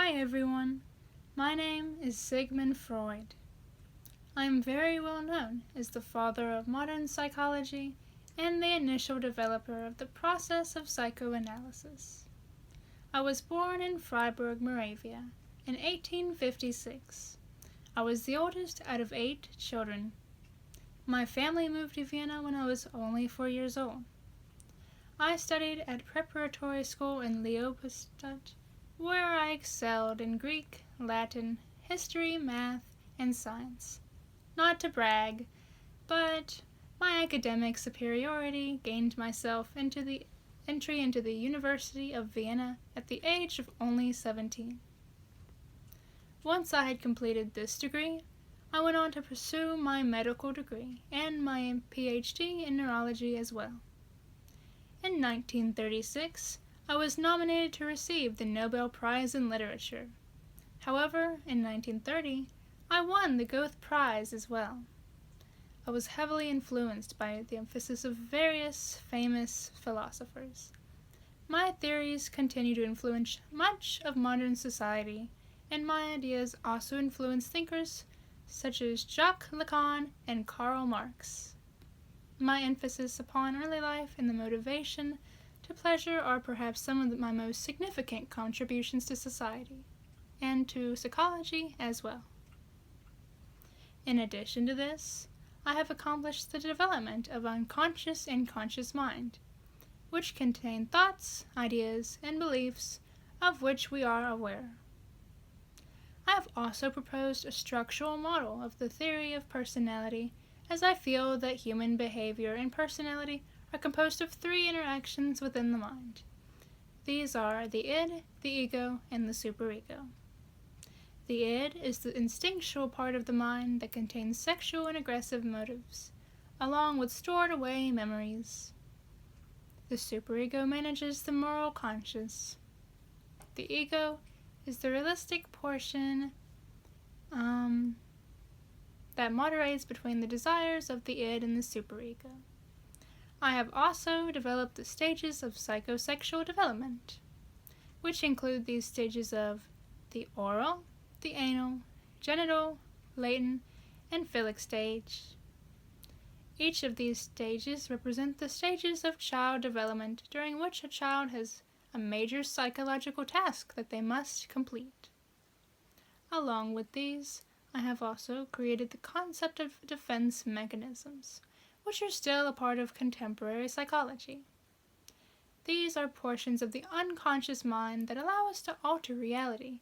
Hi everyone, my name is Sigmund Freud. I am very well known as the father of modern psychology and the initial developer of the process of psychoanalysis. I was born in Freiburg, Moravia, in 1856. I was the oldest out of 8 children. My family moved to Vienna when I was only 4 years old. I studied at preparatory school in Leopoldstadt, where I excelled in Greek, Latin, history, math, and science. Not to brag, but my academic superiority gained myself entry into the University of Vienna at the age of only 17. Once I had completed this degree, I went on to pursue my medical degree and my PhD in neurology as well. In 1936, I was nominated to receive the Nobel Prize in Literature. However, in 1930, I won the Goethe Prize as well. I was heavily influenced by the emphasis of various famous philosophers. My theories continue to influence much of modern society, and my ideas also influence thinkers such as Jacques Lacan and Karl Marx. My emphasis upon early life and the motivation to pleasure are perhaps some of my most significant contributions to society, and to psychology as well. In addition to this, I have accomplished the development of unconscious and conscious mind, which contain thoughts, ideas, and beliefs of which we are aware. I have also proposed a structural model of the theory of personality, as I feel that human behavior and personality are composed of 3 interactions within the mind. These are the id, the ego, and the superego. The id is the instinctual part of the mind that contains sexual and aggressive motives, along with stored away memories. The superego manages the moral conscience. The ego is the realistic portion that moderates between the desires of the id and the superego. I have also developed the stages of psychosexual development, which include these stages of the oral, the anal, genital, latent, and philic stage. Each of these stages represent the stages of child development during which a child has a major psychological task that they must complete. Along with these, I have also created the concept of defense mechanisms, which are still a part of contemporary psychology. These are portions of the unconscious mind that allow us to alter reality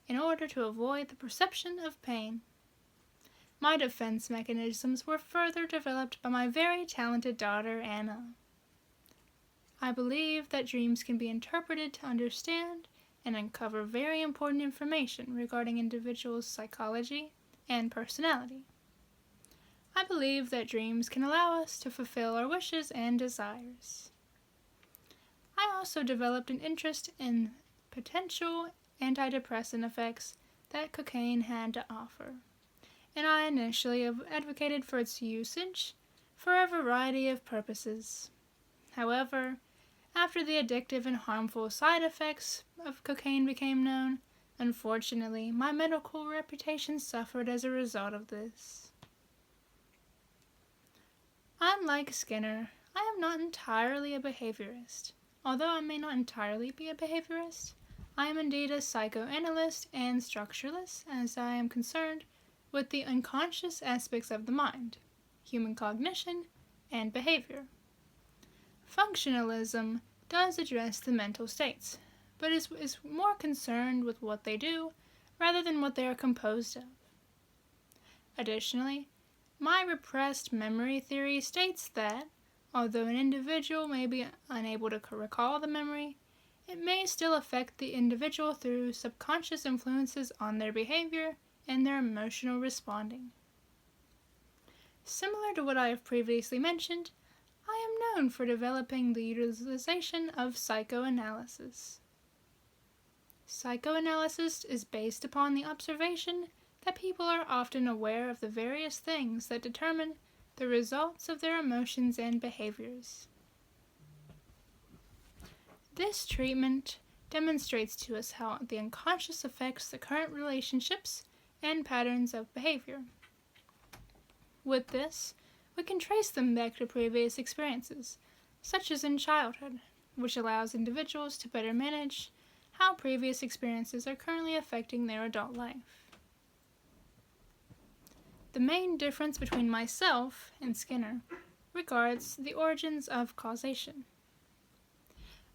in order to avoid the perception of pain. My defense mechanisms were further developed by my very talented daughter, Anna. I believe that dreams can be interpreted to understand and uncover very important information regarding individuals' psychology and personality. I believe that dreams can allow us to fulfill our wishes and desires. I also developed an interest in potential antidepressant effects that cocaine had to offer, and I initially advocated for its usage for a variety of purposes. However, after the addictive and harmful side effects of cocaine became known, unfortunately, my medical reputation suffered as a result of this. Unlike Skinner, I am not entirely a behaviorist. Although I may not entirely be a behaviorist, I am indeed a psychoanalyst and structuralist, as I am concerned with the unconscious aspects of the mind, human cognition, and behavior. Functionalism does address the mental states, but is more concerned with what they do rather than what they are composed of. Additionally, my repressed memory theory states that, although an individual may be unable to recall the memory, it may still affect the individual through subconscious influences on their behavior and their emotional responding. Similar to what I have previously mentioned, I am known for developing the utilization of psychoanalysis. Psychoanalysis is based upon the observation that people are often aware of the various things that determine the results of their emotions and behaviors. This treatment demonstrates to us how the unconscious affects the current relationships and patterns of behavior. With this, we can trace them back to previous experiences, such as in childhood, which allows individuals to better manage how previous experiences are currently affecting their adult life. The main difference between myself and Skinner regards the origins of causation.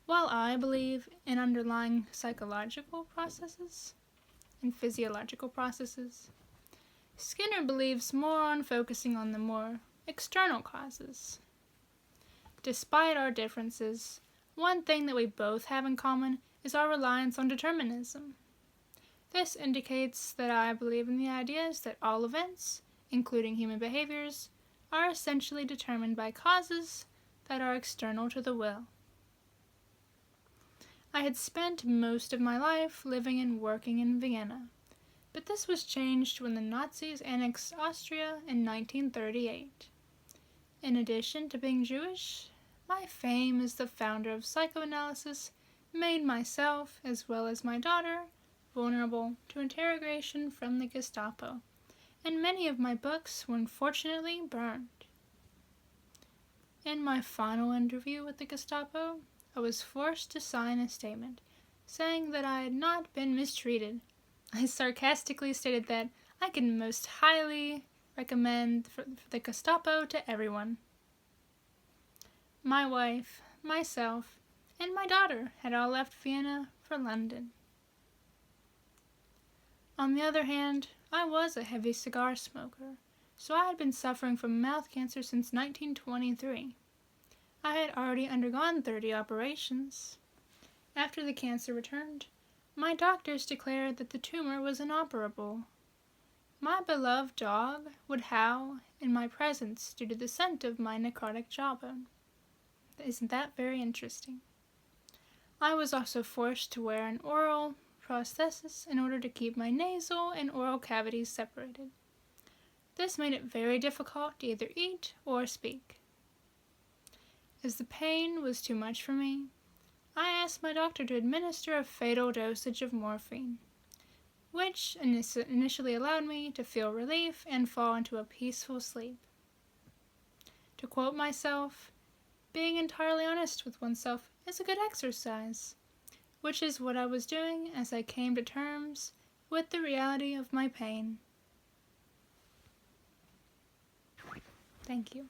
While I believe in underlying psychological processes and physiological processes, Skinner believes more on focusing on the more external causes. Despite our differences, one thing that we both have in common is our reliance on determinism. This indicates that I believe in the ideas that all events, including human behaviors, are essentially determined by causes that are external to the will. I had spent most of my life living and working in Vienna, but this was changed when the Nazis annexed Austria in 1938. In addition to being Jewish, my fame as the founder of psychoanalysis made myself, as well as my daughter, vulnerable to interrogation from the Gestapo, and many of my books were unfortunately burned. In my final interview with the Gestapo, I was forced to sign a statement saying that I had not been mistreated. I sarcastically stated that I can most highly recommend for the Gestapo to everyone. My wife, myself, and my daughter had all left Vienna for London. On the other hand, I was a heavy cigar smoker, so I had been suffering from mouth cancer since 1923. I had already undergone 30 operations. After the cancer returned, my doctors declared that the tumor was inoperable. My beloved dog would howl in my presence due to the scent of my necrotic jawbone. Isn't that very interesting? I was also forced to wear an oral prosthesis in order to keep my nasal and oral cavities separated. This made it very difficult to either eat or speak. As the pain was too much for me, I asked my doctor to administer a fatal dosage of morphine, which initially allowed me to feel relief and fall into a peaceful sleep. To quote myself, being entirely honest with oneself is a good exercise, which is what I was doing as I came to terms with the reality of my pain. Thank you.